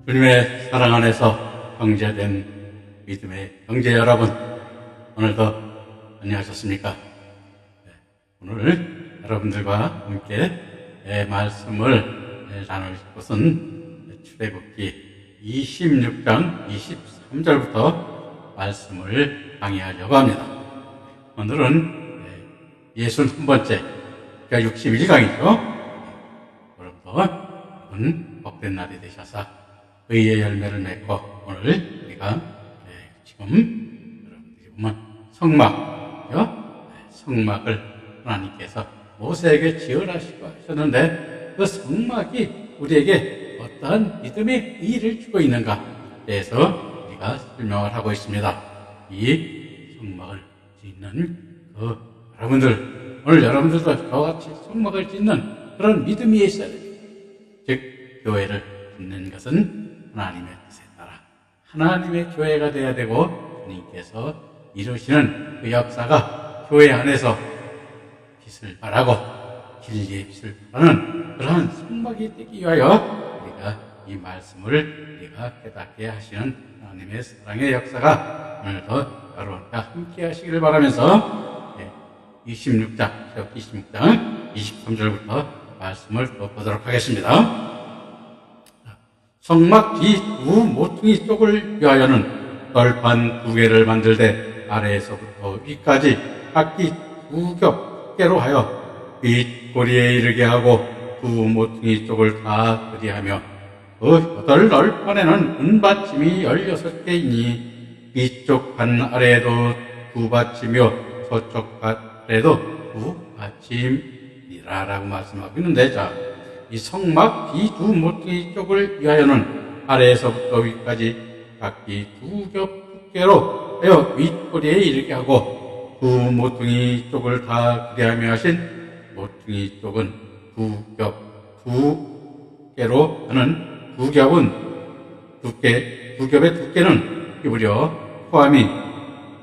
주님의 사랑 안에서 형제된 믿음의 형제 여러분, 오늘도 안녕하셨습니까? 오늘 여러분들과 함께 말씀을 나눌 것은 출애굽기 26장 23절부터 말씀을 강의하려고 합니다. 오늘은 61번째, 그러니까 61강이죠. 오늘도 복된 날이 되셔서 의의 열매를 맺고, 오늘 우리가 지금 여러분들이 보면 성막을 하나님께서 모세에게 지으라시고 하셨는데, 그 성막이 우리에게 어떠한 믿음의 의의를 주고 있는가 대해서 우리가 설명을 하고 있습니다. 이 성막을 짓는 여러분들, 오늘 여러분들도 저와 같이 성막을 짓는 그런 믿음이 있어야 됩니다. 즉, 교회를 짓는 것은 하나님의 뜻에 따라 하나님의 교회가 되어야 되고, 주님께서 이루시는 그 역사가 교회 안에서 빛을 발하고 진리의 빛을 발하는 그러한 성막이 되기 위하여 우리가 이 말씀을 우리가 깨닫게 하시는 하나님의 사랑의 역사가 오늘도 여러분과 함께 하시기를 바라면서 26장 23절부터 말씀을 보도록 하겠습니다. 성막 뒤 두 모퉁이 쪽을 위하여는 널판 2개를 만들되 아래에서부터 위까지 각기 2겹개로 하여 윗꼬리에 이르게 하고 두 모퉁이 쪽을 다 그리하며 그 8 널판에는 은받침이 16개이니 위쪽 반 아래에도 2받침이요 저쪽 반 아래에도 2받침이라 라고 말씀하고 있는데, 이 성막 뒤 두 모퉁이 쪽을 위하여는 아래에서부터 위까지 각기 2겹개로 하여 윗꼬리에 이르게 하고 두 모퉁이 쪽을 다 그리하며 하신 모퉁이 쪽은 2겹으로 하는 2겹의 두께는 기울여 포함이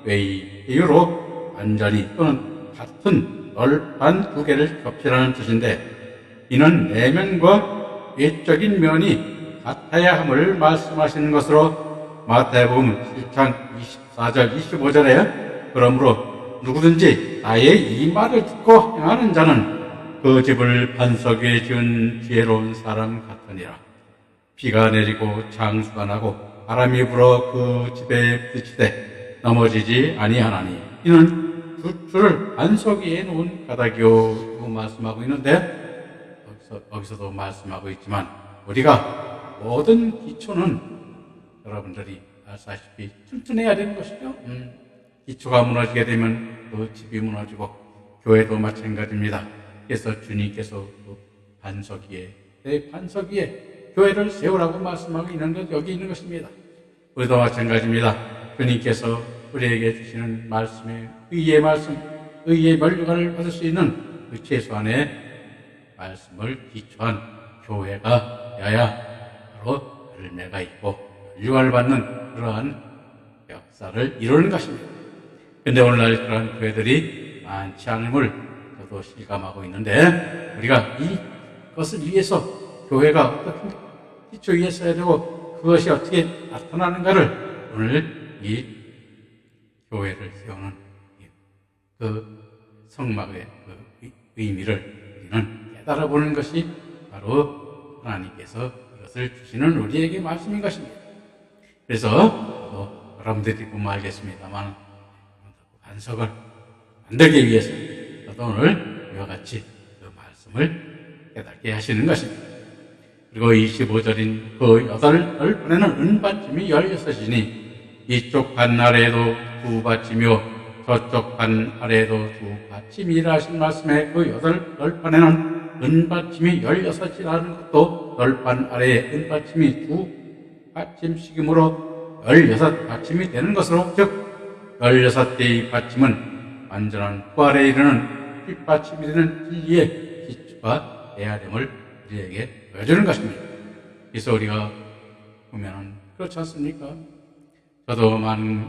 웨이유로 완전히 또는 같은 널판 2개를 겹치라는 뜻인데, 이는 내면과 외적인 면이 같아야 함을 말씀하시는 것으로 마태복음 7장 24절 25절에 그러므로 누구든지 나의 이 말을 듣고 행하는 자는 그 집을 반석 위에 지은 지혜로운 사람 같으니라. 비가 내리고 장수가 나고 바람이 불어 그 집에 부딪히되 넘어지지 아니하나니 이는 두 줄을 반석 위에 놓은 가닥이요 라고 말씀하고 있는데, 여기서도 말씀하고 있지만 우리가 모든 기초는 여러분들이 아시다시피 튼튼해야 되는 것이죠. 기초가 무너지게 되면 그 집이 무너지고, 교회도 마찬가지입니다. 그래서 주님께서 그 반석 위에 교회를 세우라고 말씀하고 있는 것, 여기 있는 것입니다. 우리도 마찬가지입니다. 주님께서 우리에게 주시는 말씀의 의의 말씀, 의의 면류관을 받을 수 있는 그 최소한의 말씀을 기초한 교회가 되어야 바로 열매가 있고 면류관을 받는 그러한 역사를 이루는 것입니다. 그런데 오늘날 그러한 교회들이 많지 않음을 저도 실감하고 있는데, 우리가 이것을 위해서 교회가 어떻게 기초 위에 서야 되고 그것이 어떻게 나타나는가를 오늘 이 교회를 세우는 그 성막의 그 의미를 우리는 깨달아보는 것이 바로 하나님께서 이것을 주시는 우리에게 말씀인 것입니다. 그래서 여러분들이 보면 알겠습니다만, 반석을 만들기 위해서 저도 오늘 이와 같이 그 말씀을 깨닫게 하시는 것입니다. 그리고 25절인 그 8널판에는 은받침이 16이니 이쪽 반 아래에도 2받침이요 저쪽 반 아래에도 2받침이라 하신 말씀에 그 8널판에는 은받침이 16이라는 것도 널판 아래에 은받침이 2받침씩이므로 16받침이 되는 것으로, 즉 16개의 받침은 완전한 부활에 이르는 뒷받침이 되는 진리의 기초가 되어야 됨을 우리에게 보여주는 것입니다. 그래서 우리가 보면 그렇지 않습니까? 저도 많은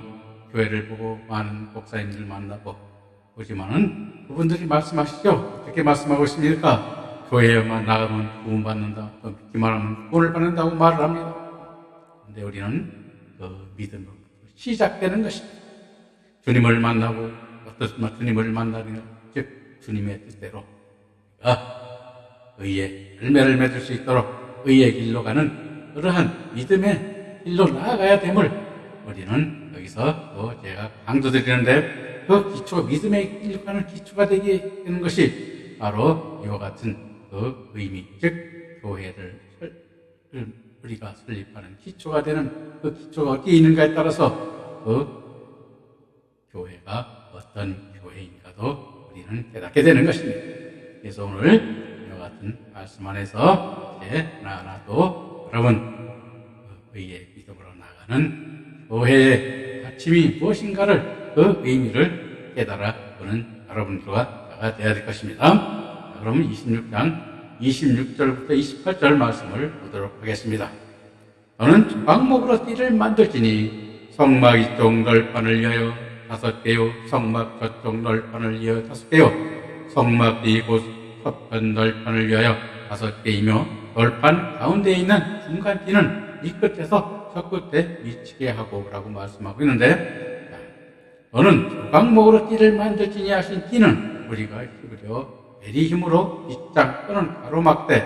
교회를 보고 많은 목사님들 만나고 보지만은 그분들이 말씀하시죠. 어떻게 말씀하고 있습니까? 교회에만 나가면 구원받는다, 또 믿기만 하면 구원을 받는다고 말을 합니다. 가운데 우리는 그 믿음으로 시작되는 것입니다. 주님을 만나고 어떻든 주님을 만나는 즉 주님의 뜻대로 의의 열매를 맺을 수 있도록 의의 길로 가는 그러한 믿음의 길로 나아가야 됨을 우리는 여기서 또 제가 강조드리는데 그 기초, 믿음의 길로 가는 기초가 되게 되는 것이 바로 이와 같은 그 의미, 즉 교회를 우리가 설립하는 기초가 되는 그 기초가 어디에 있는가에 따라서 그 교회가 어떤 교회인가도 우리는 깨닫게 되는 것입니다. 그래서 오늘 이와 같은 말씀 안에서 이제 하나하나 또 여러분 의의 믿음으로 나가는 교회의 아침이 무엇인가를 그 의미를 깨달아 보는 여러분들과 되어야 될 것입니다. 자, 그럼 26장 26절부터 28절 말씀을 보도록 하겠습니다. 너는 조각목으로 띠를 만들지니 성막 이쪽 널판을 위하여 5개요 성막 저쪽 널판을 위하여 5개요 성막 뒤 곧 서편 널판을 위하여 5개이며 널판 가운데에 있는 중간 띠는 이 끝에서 저 끝에 미치게 하고 라고 말씀하고 있는데, 너는 조각목으로 띠를 만들지니 하신 띠는 우리가 히브리어 베리힘으로 빗장 또는 가로막대,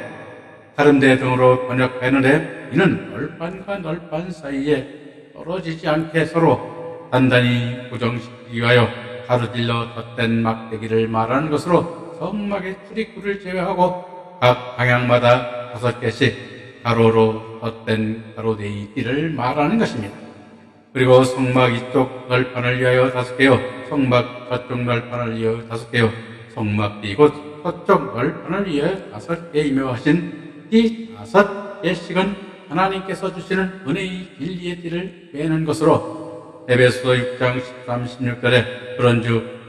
다른데 등으로 번역하였는데 이는 널판과 널판 사이에 떨어지지 않게 서로 단단히 고정시키기 위하여 가로질러 덧댄 막대기를 말하는 것으로 성막의 출입구를 제외하고 각 방향마다 5개씩 가로로 덧댄 가로대의 띠를 말하는 것입니다. 그리고 성막 이쪽 널판을 위하여 5개요 성막 저쪽 널판을 위하여 5개요 성막 뒤 곧 서쪽 널판을 위하여 5개이며 하신 이 5개씩은 하나님께서 주시는 은혜의 진리의 띠를 매는 것으로 에베소 6장 13, 16절에 그런즉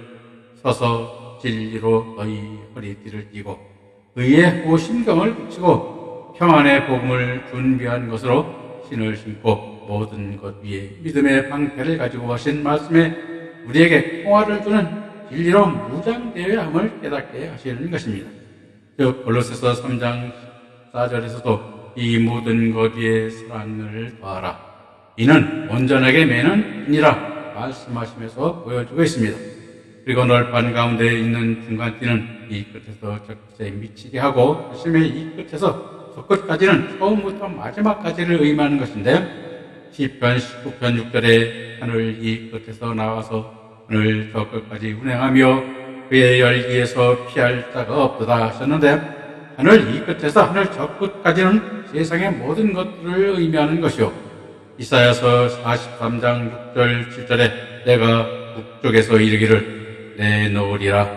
서서 진리로 너희 허리띠를 띠고 의의 호심경을 붙이고 평안의 복음을 준비한 것으로 신을 신고 모든 것 위에 믿음의 방패를 가지고 하신 말씀에 우리에게 평화를 주는 진리로 무장되어야 함을 깨닫게 하시는 것입니다. 즉 골로새서 3장 4절에서도 이 모든 것 위에 사랑을 더하라. 이는 온전하게 매는 힘이라 말씀하시면서 보여주고 있습니다. 그리고 널판 가운데 있는 중간띠는 이 끝에서 저 끝에 미치게 하고 하심의 이 끝에서 저 끝까지는 처음부터 마지막까지를 의미하는 것인데 시편 19편 6절에 하늘 이 끝에서 나와서 하늘 저 끝까지 운행하며 그의 열기에서 피할 자가 없도다 하셨는데 하늘 이 끝에서 하늘 저 끝까지는 세상의 모든 것들을 의미하는 것이요 이사야서 43장 6절 7절에 내가 북쪽에서 이르기를 내놓으리라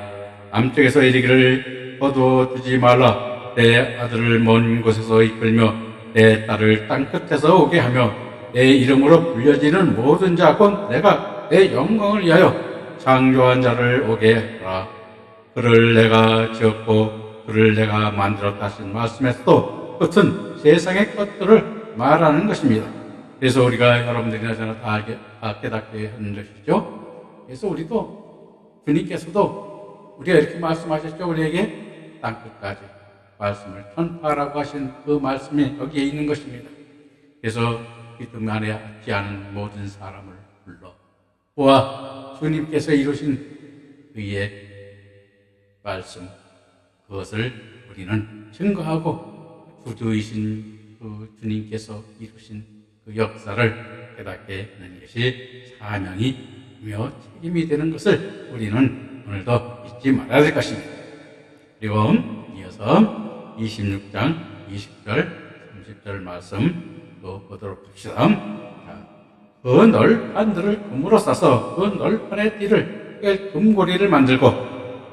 남쪽에서 이르기를 거두어 두지 말라 내 아들을 먼 곳에서 이끌며 내 딸을 땅끝에서 오게 하며 내 이름으로 불려지는 모든 자 곧 내가 내 영광을 위하여 창조한 자를 오게 하라. 그를 내가 지었고 그를 내가 만들었다 하신 말씀에서도 끝은 세상의 것들을 말하는 것입니다. 그래서 우리가 여러분들이나 저나 다 깨닫게 하는 것이죠. 그래서 우리도 주님께서도 우리가 이렇게 말씀하셨죠. 우리에게 땅끝까지 말씀을 전파하라고 하신 그 말씀이 여기에 있는 것입니다. 그래서 믿음 안에 앉지 않은 모든 사람을 불러 보아 주님께서 이루신 그의 말씀 그것을 우리는 증거하고 구주이신 그 주님께서 이루신 그 역사를 깨닫게 하는 것이 사명이며 책임이 되는 것을 우리는 오늘도 잊지 말아야 될 것입니다. 그리고 이어서 26장 20절 30절 말씀 또 보도록 합시다. 그 널판들을 금으로 싸서 그 널판의 띠를 금고리를 만들고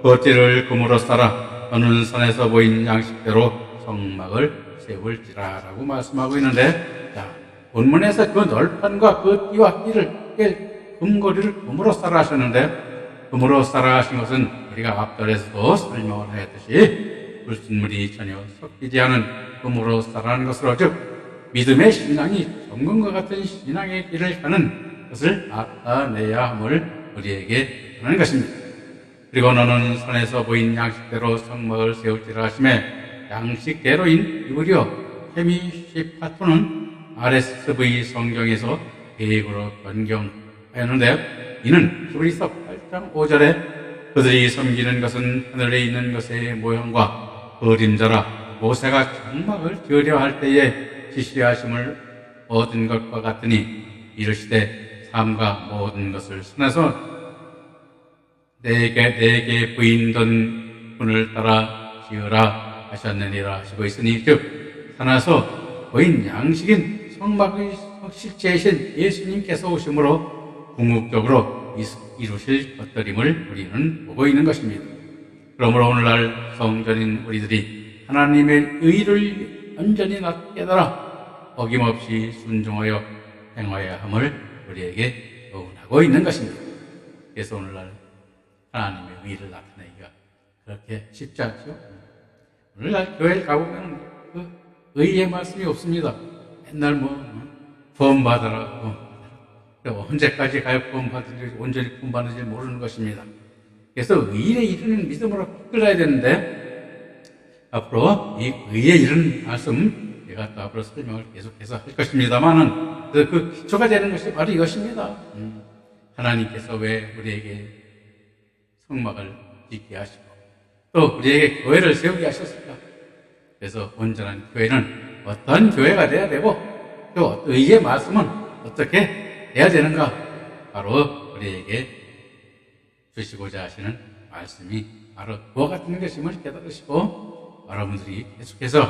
그 띠를 금으로 싸라 너는 산에서 보인 양식대로 성막을 세울지라 라고 말씀하고 있는데, 자, 본문에서 그 널판과 그 띠와 띠를 금고리를 금으로 싸라 하셨는데 금으로 싸라 하신 것은 우리가 앞절에서도 설명을 하였듯이 불순물이 전혀 섞이지 않은 금으로 싸라는 것으로 즉 믿음의 신앙이 정금과 같은 신앙의 길을 가는 것을 나타내야 함을 우리에게 하는 것입니다. 그리고 너는 산에서 보인 양식대로 성막을 세울지라 하심에 양식대로인 히브리어 헤미시파토는 RSV 성경에서 계획으로 변경하였는데, 이는 히브리서 8장 5절에 그들이 섬기는 것은 하늘에 있는 것의 모형과 그림자라 모세가 장막을 지으려 할 때에 지시하심을 얻은 것과 같으니, 이르시되 삼가 모든 것을 선에서 내게 부인던 분을 따라 지으라 하셨느니라 하시고 있으니, 즉 산에서 거인 양식인 성막의 실제이신 예수님께서 오심으로 궁극적으로 이루실 것들임을 우리는 보고 있는 것입니다. 그러므로 오늘날 성전인 우리들이 하나님의 의를 온전히 깨달아 어김없이 순종하여 행하여야 함을 우리에게 교훈하고 있는 것입니다. 그래서 오늘날 하나님의 의를 나타내기가 그렇게 쉽지 않죠. 오늘날 교회를 가보면 그 의의 말씀이 없습니다. 맨날 구원받아라. 언제까지 가야 구원받을지, 온전히 구원받는지 모르는 것입니다. 그래서 의에 이르는 믿음으로 이끌어야 되는데, 앞으로 이 의에 이르는 말씀 제가 또 앞으로 설명을 계속해서 할 것입니다만은, 그 기초가 되는 것이 바로 이것입니다. 하나님께서 왜 우리에게 성막을 짓게 하시고 또 우리에게 교회를 세우게 하셨을까? 그래서 온전한 교회는 어떤 교회가 돼야 되고, 또 의의 말씀은 어떻게 돼야 되는가? 바로 우리에게 주시고자 하시는 말씀이 바로 그와 같은 것임을 깨달으시고, 여러분들이 계속해서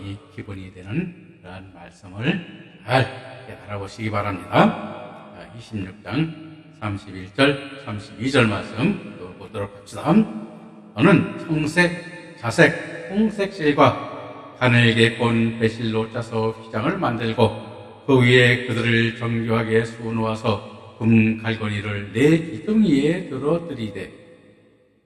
이 기본이 되는 그러한 말씀을 잘 깨달아보시기 바랍니다. 26장 31절, 32절 말씀 보도록 합시다. 너는 청색, 자색, 홍색 실과 가늘게 꼰 배실로 짜서 휘장을 만들고 그 위에 그들을 정교하게 수놓아서 금 갈고리를 네 기둥 위에 들어들이되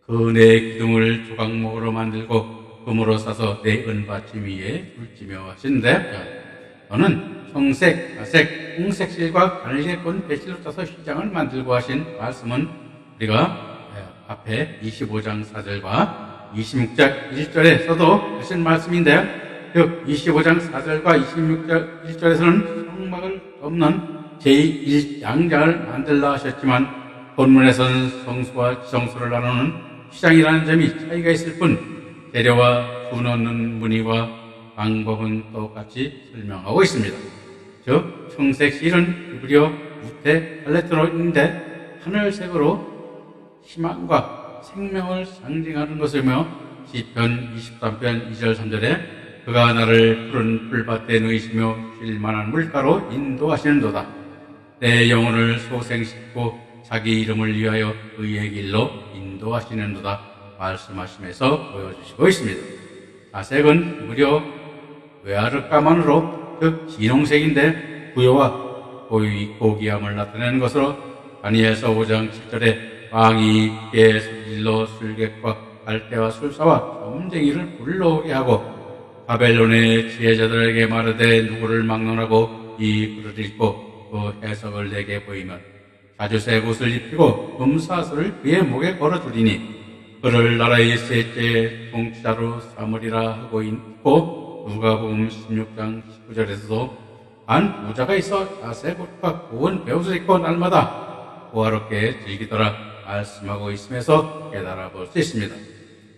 그 네 기둥을 조각목으로 만들고 금으로 싸서 네 은받침 위에 둘지며 하신대, 너는 청색, 자색, 홍색 실과 가늘게 꼰 배실로 짜서 휘장을 만들고 하신 말씀은 우리가 앞에 25장 4절과 26장 1절에서도 하신 말씀인데, 즉 25장 4절과 26장 1절에서는 성막을 덮는 제1양장을 만들라 하셨지만, 본문에서는 성수와 지성수를 나누는 휘장이라는 점이 차이가 있을 뿐 재료와 수 넣는 무늬와 방법은 똑같이 설명하고 있습니다. 즉 청색 실은 히브리어 우테 팔레트로인데 하늘색으로 희망과 생명을 상징하는 것이며, 시편 23편 2절 3절에 그가 나를 푸른 풀밭에 누이시며 쉴만한 물가로 인도하시는도다. 내 영혼을 소생시키고 자기 이름을 위하여 의의 길로 인도하시는도다 말씀하시면서 보여주시고 있습니다. 자색은 히브리어 웨아르까만으로, 즉 진홍색인데 부여와 고귀함을 나타내는 것으로 다니엘서 5장 7절에 왕이 개 소질로 술객과 갈대와 술사와 점쟁이를 불러오게 하고 바벨론의 지혜자들에게 말하되 누구를 막론하고 이 글을 읽고 그 해석을 내게 보이면 자주색 옷을 입히고 금사슬을 그의 목에 걸어주리니 그를 나라의 셋째 통치자로 삼으리라 하고 있고, 누가복음 16장 19절에서도 한 부자가 있어 자색 옷과 고운 베옷을 입고 날마다 호화롭게 즐기더라 말씀하고 있으면서 깨달아 볼 수 있습니다.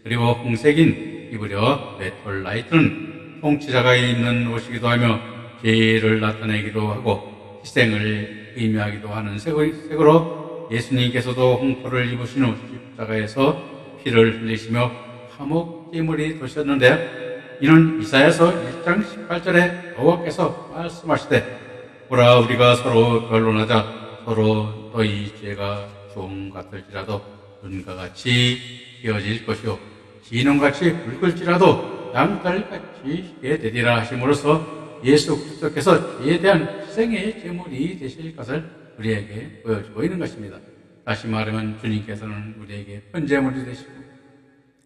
그리고 홍색인 히브리어 메톨라이트는 통치자가 입는 옷이기도 하며 죄를 나타내기도 하고 희생을 의미하기도 하는 색으로, 예수님께서도 홍포를 입으신 후 십자가에서 피를 흘리시며 화목제물이 되셨는데, 이는 이사야서 1장 18절에 여호와께서 말씀하시되 보라, 우리가 서로 변론하자. 서로 너희 죄가 종 같을지라도 눈과 같이 휘어질 것이요 진홍같이 붉을지라도 양털같이 희게 되리라 하심으로써 예수 그리스도께서 죄에 대한 희생의 제물이 되실 것을 우리에게 보여주고 있는 것입니다. 다시 말하면 주님께서는 우리에게 번제물이 되시고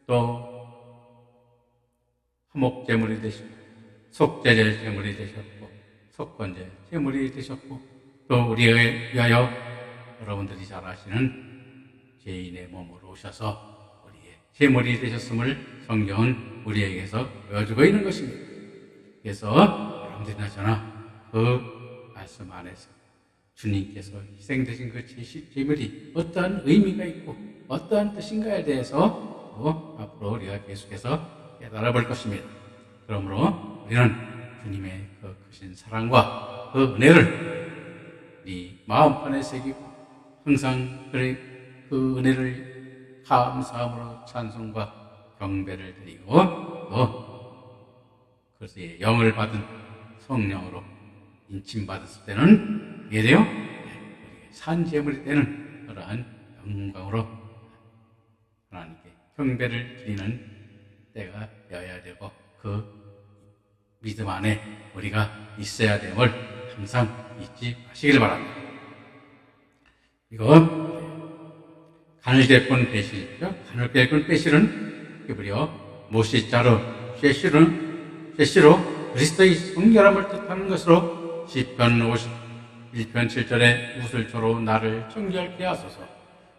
또 화목제물이 되시고 속죄제 제물이 되셨고 속건제 제물이 되셨고, 또 우리에 위하여 여러분들이 잘 아시는 죄인의 몸으로 오셔서 우리의 제물이 되셨음을 성경은 우리에게서 보여주고 있는 것입니다. 그래서 여러분들이나 저나 그 말씀 안에서 주님께서 희생되신 그 제물이 어떠한 의미가 있고 어떠한 뜻인가에 대해서 앞으로 우리가 계속해서 깨달아 볼 것입니다. 그러므로 우리는 주님의 그 크신 사랑과 그 은혜를 우리 마음판에 새기고 항상 그 은혜를 감사함으로 찬송과 경배를 드리고 또 그것의 영을 받은 성령으로 인침받았을 때는 이게 돼요? 산 제물이 되는 그러한 영광으로 하나님께 경배를 드리는 때가 되어야 되고 그 믿음 안에 우리가 있어야 됨을 항상 잊지 마시길 바랍니다. 그리고 간을 깰 배실이죠. 간을 깰 배실은 히브리어 모시자르 쉐시로 그리스도의 성결함을 뜻하는 것으로 시편 51편 7절에 우슬초로 나를 정결케 하소서.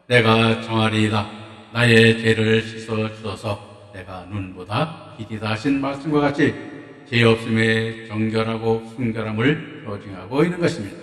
내가 정하리이다. 나의 죄를 씻어 주소서. 내가 눈보다 기디다 하신 말씀과 같이 죄 없음에 정결하고 순결함을 표징하고 있는 것입니다.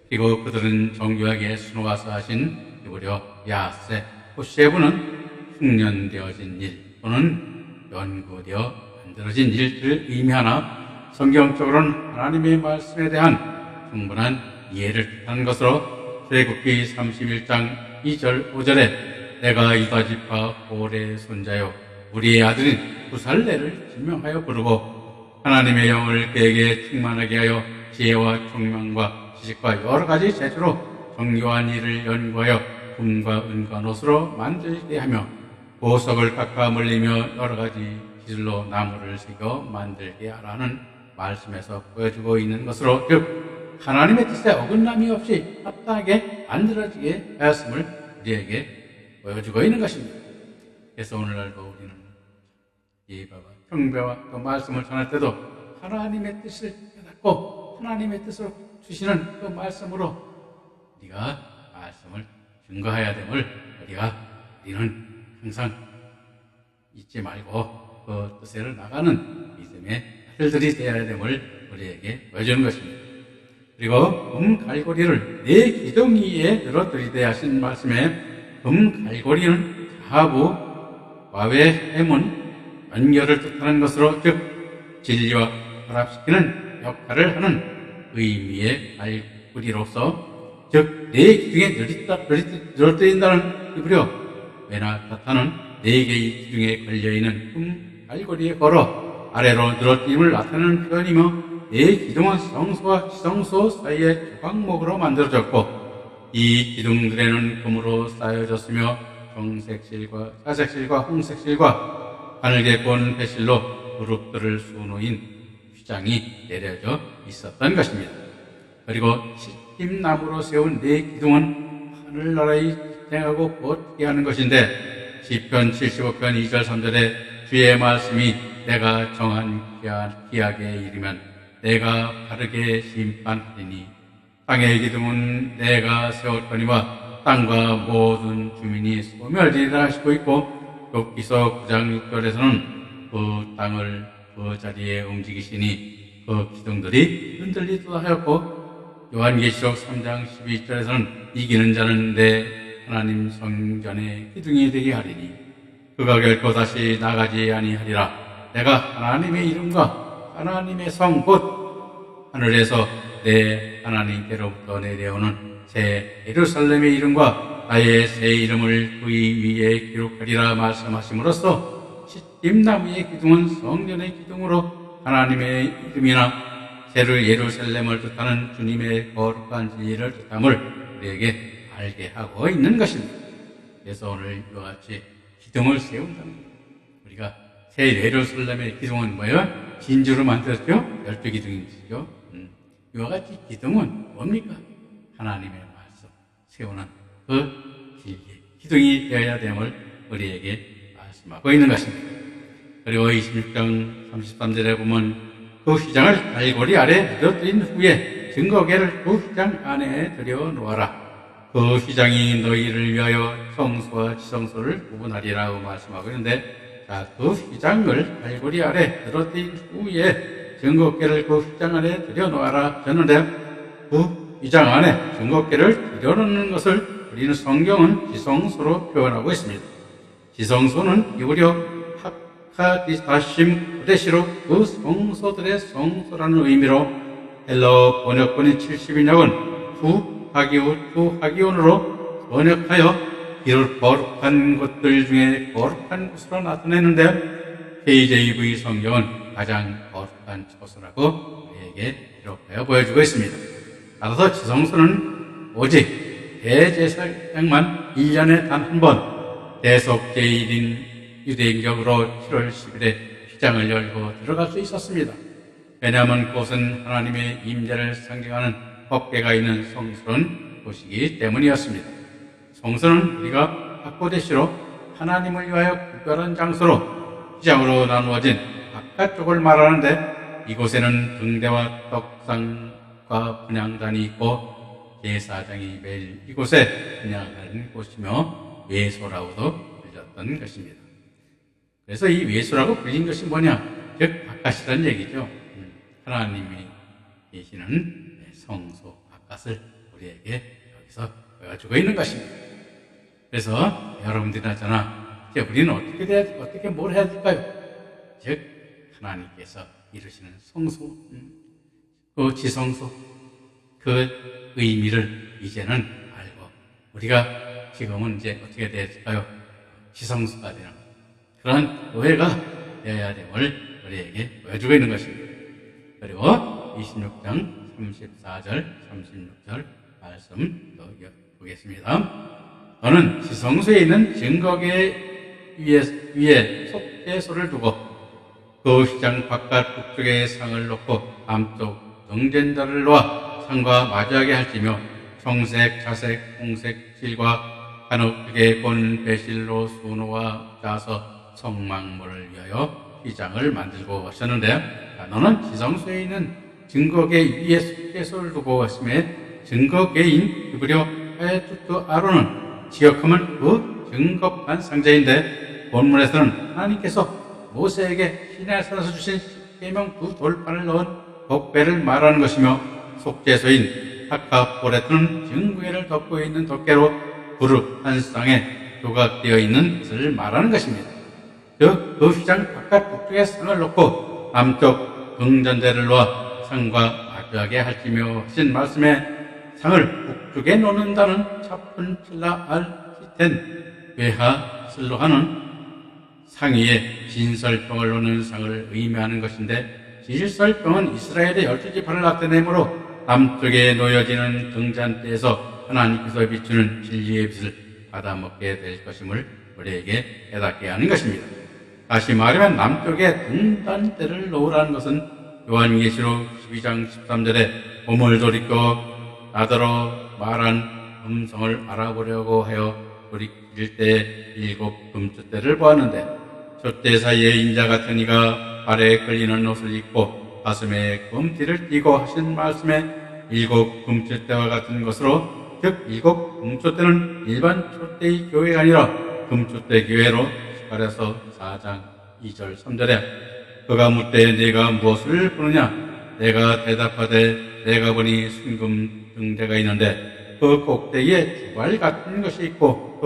그리고 그들은 정교하게 수놓아서 하신 히브리어 야세 호세브는 흉년되어진 일 또는 연구되어 만들어진 일들을 의미하나 성경적으로는 하나님의 말씀에 대한 충분한 이해를 뜻하는 것으로 출애굽기 31장 2절 5절에 내가 유다지파 고레의 손자요 우리의 아들인 부살레를 지명하여 부르고 하나님의 영을 그에게 충만하게 하여 지혜와 총명과 지식과 여러 가지 재주로 정교한 일을 연구하여 금과 은과 노수로 만들게 하며 보석을 깎아 물리며 여러 가지 기술로 나무를 새겨 만들게 하라는 말씀에서 보여주고 있는 것으로 즉 하나님의 뜻에 어긋남이 없이 합당하게 만들어지게 하였음을 우리에게 보여주고 있는 것입니다. 그래서 오늘날도 우리는 예배와 경배와 그 말씀을 전할 때도 하나님의 뜻을 깨닫고 하나님의 뜻으로 주시는 그 말씀으로 우리가 말씀을 증거해야 됨을 우리는 항상 잊지 말고 그 뜻대로 나가는 믿음의 아들들이 되어야 됨을 우리에게 보여주는 것입니다. 그리고 갈고리를 네 기둥 위에 늘어뜨리되 하신 말씀에 갈고리는 자하부 와외 해문 연결을 뜻하는 것으로 즉 진리와 결합시키는 역할을 하는 의미의 갈고리로서 즉 네 기둥에 늘어뜨린다는 히브리어 메나타타는 네 개의 기둥에 걸려있는 갈고리에 걸어 아래로 늘어뜨림을 나타내는 표현이며 네 기둥은 성소와 지성소 사이의 조각목으로 만들어졌고 이 기둥들에는 금으로 쌓여졌으며 정색실과 자색실과 홍색실과 하늘에 꼰 배실로 그룹들을 수놓인 휘장이 내려져 있었던 것입니다. 그리고 시팀나무로 세운 네 기둥은 하늘나라의 집행하고 버티게 하는 것인데 시편 75편 2절 3절에 주의 말씀이 내가 정한 기약에 이르면 내가 바르게 심판하리니 땅의 기둥은 내가 세웠거니와 땅과 모든 주민이 소멸되리라 하시고 있고 욥기서 9장 6절에서는 그 땅을 그 자리에 움직이시니 그 기둥들이 흔들리도다 하였고 요한계시록 3장 12절에서는 이기는 자는 내 하나님 성전의 기둥이 되게 하리니 그가 결코 다시 나가지 아니하리라. 내가 하나님의 이름과 하나님의 성 곧 하늘에서 내 하나님께로부터 내려오는 새 예루살렘의 이름과 나의 새 이름을 그 위에 기록하리라 말씀하심으로써 시팀나무의 기둥은 성전의 기둥으로 하나님의 이름이나 새로 예루살렘을 뜻하는 주님의 거룩한 진리를 뜻함을 우리에게 알게 하고 있는 것입니다. 그래서 오늘 이와 같이 기둥을 세운다는 겁니다. 우리가 새 예루살렘의 기둥은 뭐예요? 진주로 만들었죠? 12기둥이죠. 이와 같이 기둥은 뭡니까? 하나님의 말씀 세우는 그 진리 기둥이 되어야 됨을 우리에게 말씀하고 있는 것입니다. 그리고 26장 33절에 보면 그 휘장을 갈고리 아래 늘어뜨린 후에 증거궤를 그 휘장 안에 들여놓아라. 그 휘장이 너희를 위하여 성소와 지성소를 구분하리라고 말씀하고 있는데 자, 그 휘장을 갈고리 아래 늘어뜨린 후에 증거궤를 그 휘장 안에 들여놓아라 하셨는데 그 휘장 안에 증거궤를 들여놓는 것을 우리는 성경은 지성소로 표현하고 있습니다. 지성소는 히브리어 하카디다심 부데시로 그 성소들의 성소라는 의미로 헬러 번역본인 70인역은 투하기온으로 번역하여 이를 거룩한 것들 중에 거룩한 곳으로 나타내는데 KJV 성경은 가장 거룩한 처소라고 우리에게 기록하여 보여주고 있습니다. 따라서 지성소는 오직 대제사장만 1년에 단 한 번 대속 제1인 유대인격으로 7월 10일에 휘장을 열고 들어갈 수 있었습니다. 왜냐하면 그곳은 하나님의 임재를 상징하는 법궤가 있는 성스러운 곳이기 때문이었습니다. 성소는 우리가 학고대시로 하나님을 위하여 특별한 장소로 휘장으로 나누어진 바깥쪽을 말하는데 이곳에는 등대와 떡상과 분향단이 있고 제사장이 매일 이곳에 분향하는 곳이며 외소라고도 불렸던 것입니다. 그래서 이 외소라고 불린 것이 뭐냐? 즉 바깥이라는 얘기죠. 하나님이 계시는 성소 바깥을 우리에게 여기서 보여주고 있는 것입니다. 그래서 여러분들이나 저나 이제 우리는 어떻게 뭘 해야 될까요? 즉 하나님께서 이루시는 성소, 그 지성소, 그 의미를 이제는 알고 우리가 지금은 이제 어떻게 될까요? 지성소가 되는 그런 교회가 되어야 됨을 우리에게 보여주고 있는 것입니다. 그리고 26장 34절, 36절 말씀 또 보겠습니다. 너는 지성소에 있는 증거궤 위에 속죄소를 두고 그 휘장 바깥 북쪽에 상을 놓고 남쪽 등잔대를 놓아 상과 마주하게 할지며 청색, 자색, 홍색 실과 한옥두개 곤 배실로 수노와 짜서 성막물을 위하여 휘장을 만들고 하셨는데 너는 지성소에 있는 증거궤 위에 속죄소를 두고 하심에 증거궤인 히브리어 하에투트 아론은 지역하면 그 증거판 상자인데 본문에서는 하나님께서 모세에게 시내산에서 주신 십계명 두 돌판을 넣은 법궤를 말하는 것이며 속죄소인 하카포레트는 증거궤를 덮고 있는 덮개로 그룹 한 쌍에 조각되어 있는 것을 말하는 것입니다. 즉 그 휘장 바깥 북쪽에 상을 놓고 남쪽 등잔대를 놓아 상과 마주하게 할지며 하신 말씀에 상을 북쪽에 놓는다는 차푼 필라 알 히텐 외하 슬로하는 상위에 진설병을 놓는 상을 의미하는 것인데 진설병은 이스라엘의 12지파를 나타내므로 남쪽에 놓여지는 등잔대에서 하나님께서 비추는 진리의 빛을 받아먹게 될 것임을 우리에게 깨닫게 하는 것입니다. 다시 말하면 남쪽에 등잔대를 놓으라는 것은 요한계시록 12장 13절에 몸을 돌이켜 나더러 말한 음성을 알아보려고 하여 돌이킬 때 7 금숫대를 보았는데 촛대 사이에 인자 같은 이가 발에 걸리는 옷을 입고 가슴에 금띠를 띠고 하신 말씀에 7 금숫대와 같은 것으로 즉 7 금숫대는 일반 촛대의 교회가 아니라 금숫대 교회로 시가랴서 4장 2절 3절에 그가 묻되 네가 무엇을 보느냐 내가 대답하되 내가 보니 순금 등대가 있는데 그 꼭대기에 주발 같은 것이 있고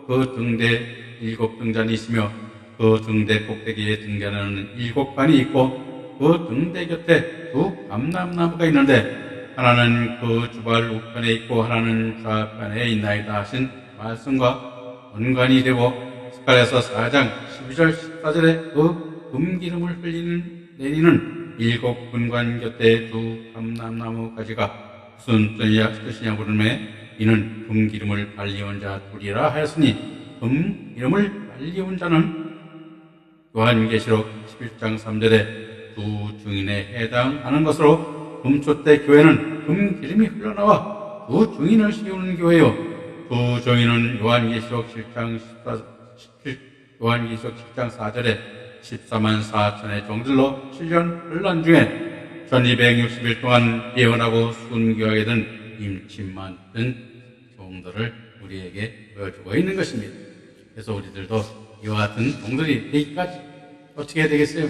그 등대 7 등잔이 있으며 그 등대 꼭대기에 등잔에는 7관이 있고 그 등대 곁에 2 감람나무가 있는데 하나는 그 주발 우편에 있고 하나는 좌편에 있나이다 하신 말씀과 연관이 되고 스가랴서 4장 12절 14절에 그 금기름을 내리는 7 군관 곁에 2 감람나무 가지가 무슨 뜻이냐 물음에 이는 금기름을 발리온 자 둘이라 하였으니 금기름을 발리온 자는 요한계시록 11장 3절에 2 증인에 해당하는 것으로 금촛대 교회는 금기름이 흘러나와 2 증인을 세우는 교회요 2 증인은 요한계시록 7장 4절에 14만 4천의 종들로 7년 혼란 중에 1260일 동안 예언하고 순교하게 된 임침만 든 종들을 우리에게 보여주고 있는 것입니다. 그래서 우리들도 이와 같은 종들이 되기까지 어떻게 해야 되겠어요?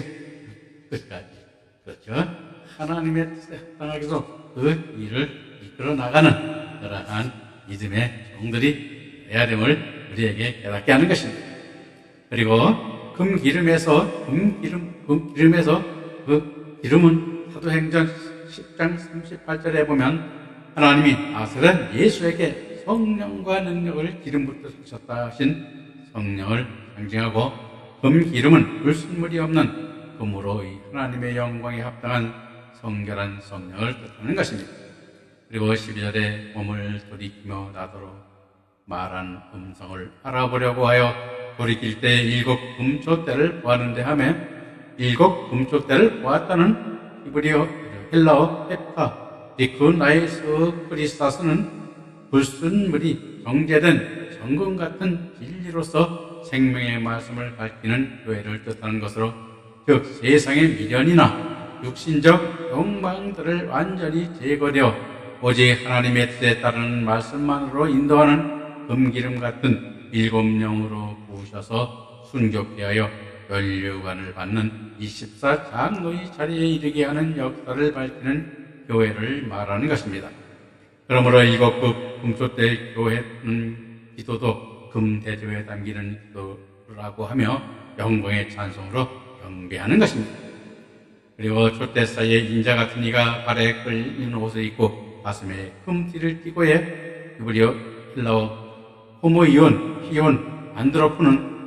끝까지 그렇죠. 하나님의 뜻에 합당하게도 그 일을 이끌어 나가는 그러한 믿음의 종들이 되어야 됨을 우리에게 깨닫게 하는 것입니다. 그리고 금기름에서 그 기름은 사도행전 10장 38절에 보면 하나님이 나사렛 예수에게 성령과 능력을 기름 붓듯 주셨다 하신 성령을 상징하고 금기름은 불순물이 없는 금으로 이 하나님의 영광에 합당한 성결한 성령을 뜻하는 것입니다. 그리고 12절에 몸을 돌이키며 나더러 말한 음성을 알아보려고 하여 돌이킬 때 7 금초대를 보았는데 하며 7 금초대를 보았다는 히브리어 헬라어 헤파 디쿠나이스 크리스타스는 불순물이 정제된 정금 같은 진리로서 생명의 말씀을 밝히는 교회를 뜻하는 것으로, 즉 세상의 미련이나 육신적 욕망들을 완전히 제거되어 오직 하나님의 뜻에 따르는 말씀만으로 인도하는 금기름 같은 7 영으로 부으셔서 순교케 하여 면류관을 받는 24 장로의 자리에 이르게 하는 역사를 밝히는 교회를 말하는 것입니다. 그러므로 7 금초대 교회는 기도도 금대조에 담기는 기도라고 하며 영광의 찬송으로 경배하는 것입니다. 그리고 촛대 사이에 인자 같은 이가 발에 끌리는 옷을 입고 가슴에 금띠를 띠고에 히브리어 헬라어 호모이온, 히온, 안드로프는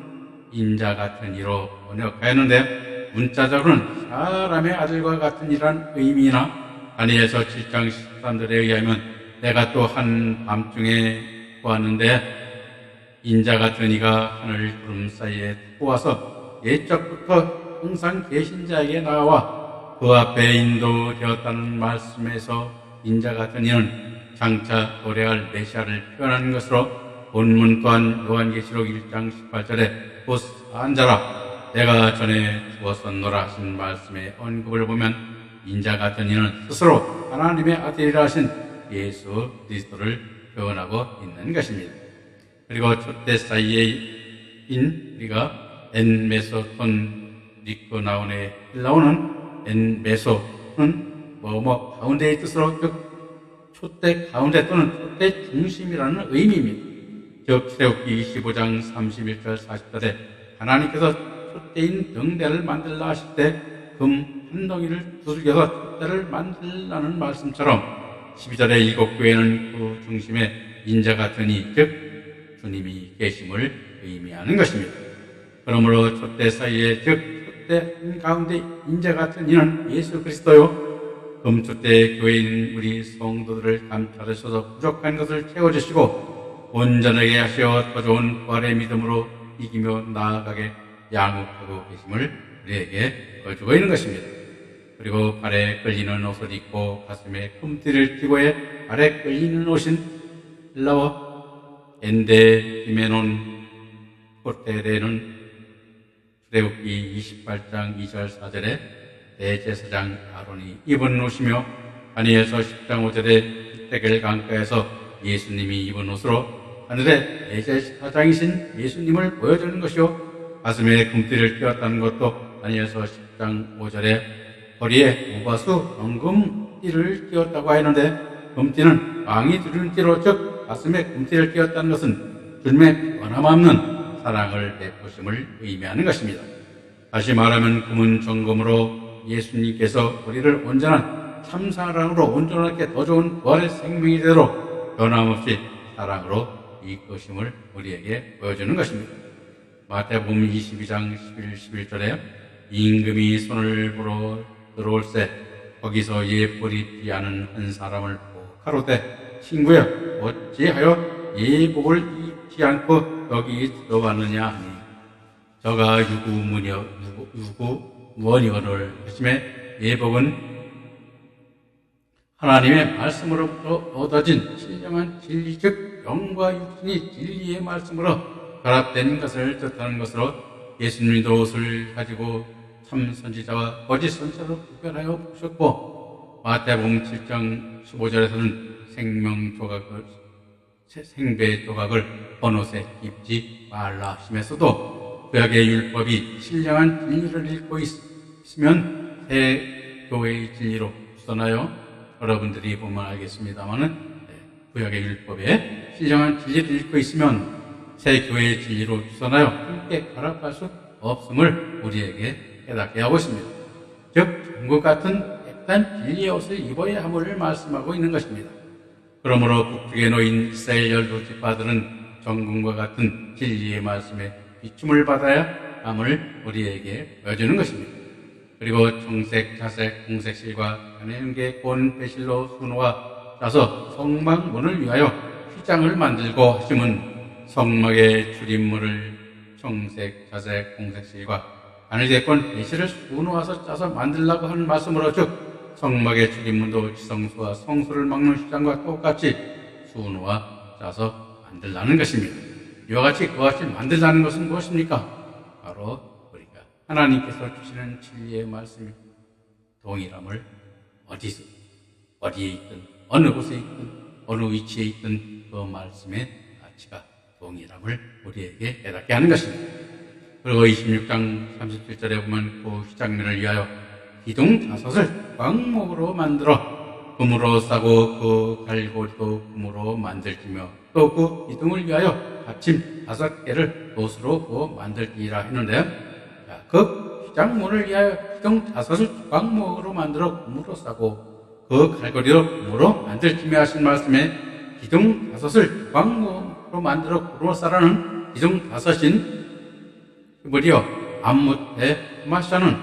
인자 같은 이로 번역하였는데 문자적으로는 사람의 아들과 같은 이란 의미나 다니엘서 7장 13절에 의하면 내가 또 한 밤중에 보았는데 인자 같은 이가 하늘 구름 사이에 보아서 옛적부터 항상 계신 자에게 나와 그 앞에 인도되었다는 말씀에서 인자 같은 이는 장차 도래할 메시아를 표현하는 것으로 본문 또한 요한계시록 1장 18절에 곧 산자라 내가 전에 주었었노라 하신 말씀의 언급을 보면 인자 같은 이는 스스로 하나님의 아들이라 하신 예수 그리스도를 표현하고 있는 것입니다. 그리고 촛대 사이에인 우리가 엔메소톤 리코나온에 나오는 엔메소는 뭐뭐 가운데의 뜻으로 즉 촛대 가운데 또는 촛대 중심이라는 의미입니다. 즉 출애굽기 25장 31절 40절에 하나님께서 촛대인 등대를 만들라 하실 때 금 한 덩이를 두들겨서 촛대를 만들라는 말씀처럼 12절의 7 교회는 그 중심에 인자 같으니 즉 주님이 계심을 의미하는 것입니다. 그러므로 촛대 사이에 즉 촛대 한가운데 인자 같은 이는 예수 그리스도요, 금촛대 교회인 우리 성도들을 감찰하셔서 부족한 것을 채워주시고 온전하게 하시어 더 좋은 부활의 믿음으로 이기며 나아가게 양육하고 계심을 우리에게 보여주고 있는 것입니다. 그리고 발에 끌리는 옷을 입고 가슴에 금띠를 띠고에 발에 끌리는 옷인 헬라어 엔데히메논 포테레는 출애굽기 28장 2절 4절에 대제사장 아론이 입은 옷이며 다니엘서 10장 5절에 데겔 강가에서 예수님이 입은 옷으로 하늘의 대제사장이신 예수님을 보여주는 것이요, 가슴에 금띠를 띄었다는 것도 다니엘서 10장 5절에 허리에 무바수 정금띠를 띄었다고 하였는데 금띠는 왕이 두르는 띠로 즉 가슴에 금띠를 띄었다는 것은 주님의 변함없는 사랑을 베푸심을 의미하는 것입니다. 다시 말하면 금은 정금으로 예수님께서 우리를 온전한 참사랑으로 온전하게 더 좋은 부활의 생명이 되도록 변함없이 사랑으로 이끄심을 우리에게 보여주는 것입니다. 마태복음 22장 11절에 임금이 손을 보러 들어올세 거기서 예복을 입지 않은 한 사람을 보고 가로되 친구여 어찌하여 예복을 입지 않고 여기 들어왔느냐 하니 저가 유구무원이거늘 하심에 예복은 하나님의 말씀으로부터 얻어진 신령한 진리 즉 영과 육신이 진리의 말씀으로 결합된 것을 뜻하는 것으로 예수님도 옷을 가지고 참 선지자와 거짓 선지자로 구별하여 보셨고 마태복음 7장 15절에서는 생배 조각을 번옷에 입지 말라 하시면서도 구약의 율법이 신령한 진리를 읽고 있으면 새 교회의 진리로 주선하여 여러분들이 보면 알겠습니다만은 구약의 율법에 신령한 진리를 읽고 있으면 새 교회의 진리로 주선하여 함께 결합할 수 없음을 우리에게 깨닫게 하고 있습니다. 즉 천국 같은 깨끗한 진리의 옷을 입어야 함을 말씀하고 있는 것입니다. 그러므로 북쪽에 놓인 이스라엘 12지파들은 정금과 같은 진리의 말씀에 비춤을 받아야 함을 우리에게 보여주는 것입니다. 그리고 청색, 자색, 공색실과 가내은계, 곤, 배실로 수놓아 짜서 성막문을 위하여 휘장을 만들고 하심은 성막의 출입문을 청색, 자색, 공색실과 가늘게 꼰 배실을 수놓아서 짜서 만들라고 하는 말씀으로 즉 성막의 출입문도 지성소와 성소를 막는 휘장과 똑같이 수놓아 짜서 만들라는 것입니다. 이와 같이 그와 같이 만들라는 것은 무엇입니까? 바로 우리가 하나님께서 주시는 진리의 말씀이 동일함을 어디서 어디에 있든 어느 곳에 있든 어느 위치에 있든 그 말씀의 가치가 동일함을 우리에게 깨닫게 하는 것입니다. 그리고 26장 37절에 보면 그 휘장면을 위하여 기둥 5을 광목으로 만들어 금으로 싸고 그 갈고리도 금으로 만들지며 또 그 기둥을 위하여 받침 5개를 돛으로 부어 만들지라 했는데 그 휘장문을 위하여 기둥 5을 광목으로 만들어 금으로 싸고 그 갈고리도 금으로 만들지며 하신 말씀에 기둥 5을 광목으로 만들어 금으로 싸라는 기둥 5인 히브리어 암무테 마샤는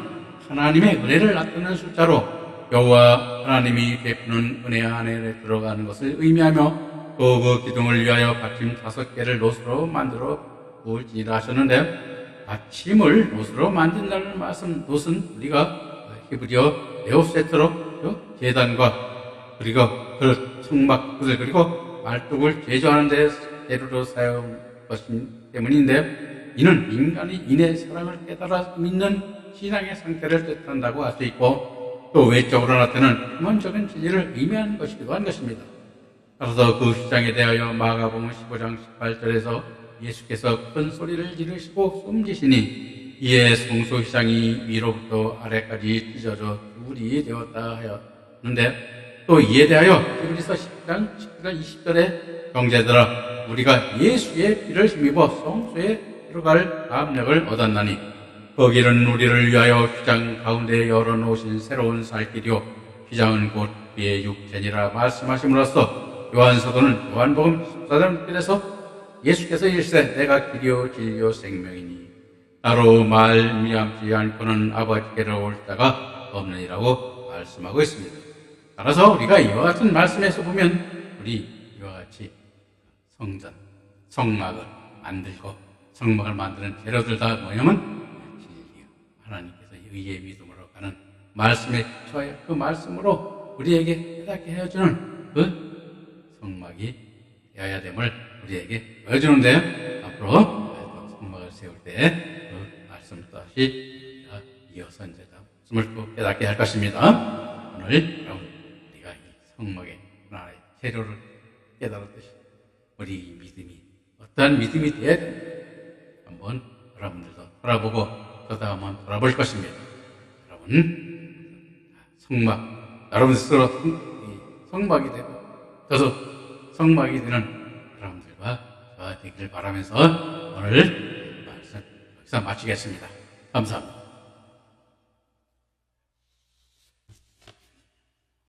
하나님의 은혜를 나타내는 숫자로 여호와 하나님이 베푸는 은혜 안에 들어가는 것을 의미하며 또 그 기둥을 위하여 받침 5개를 돛으로 만들어 부을지라 하셨는데 받침을 돛으로 만든다는 말씀, 돛은 우리가 히브리어 네오세트로 제단과 그리고 그 성막을 그리고 말뚝을 제조하는 데 재료로 사용한 것이기 때문인데 이는 인간이 인의 사랑을 깨달아 믿는 신앙의 상태를 뜻한다고 할 수 있고 또 외적으로 나타나는 근원적인 진리를 의미하는 것이기도 한 것입니다. 따라서 그 휘장에 대하여 마가복음 15장 18절에서 예수께서 큰 소리를 지르시고 숨지시니 이에 성소 휘장이 위로부터 아래까지 찢어져 둘이 되었다 하였는데 또 이에 대하여 히브리서 10장 19절 20절에 형제들아 우리가 예수의 피를 힘입어 성소에 들어갈 압력을 얻었나니 그 길은 우리를 위하여 휘장 가운데 열어놓으신 새로운 살 길이요 휘장은 곧 그의 육체니라 말씀하심으로써 요한사도는 요한복음 14장 1절에서 예수께서 일세 내가 길이요 진리요 생명이니 나로 말미암지 않고는 아버지께로 올 자가 없느니라고 말씀하고 있습니다. 따라서 우리가 이와 같은 말씀에서 보면 우리 이와 같이 성전, 성막을 만들고 성막을 만드는 재료들 다 뭐냐면 진리요 하나님께서 의의 믿음으로 가는 말씀에 처해 그 말씀으로 우리에게 깨닫게 해주는 그 성막이 되어야 됨을 우리에게 보여주는데 앞으로 성막을 세울 때 그 말씀 다시 이어서 이제 말씀을 또 깨닫게 할 것입니다. 오늘 여러분 우리가 이 성막의 하나의 재료를 깨달았듯이 우리 믿음이 어떠한 믿음이 되어야 됩니다. 한번 여러분들도 돌아보고 저도 한번 돌아볼 것입니다. 여러분 성막 여러분 스스로 성막이 되고 저도 성막이 되는 여러분들과 저와 되기를 바라면서 오늘 말씀 여기서 마치겠습니다. 감사합니다.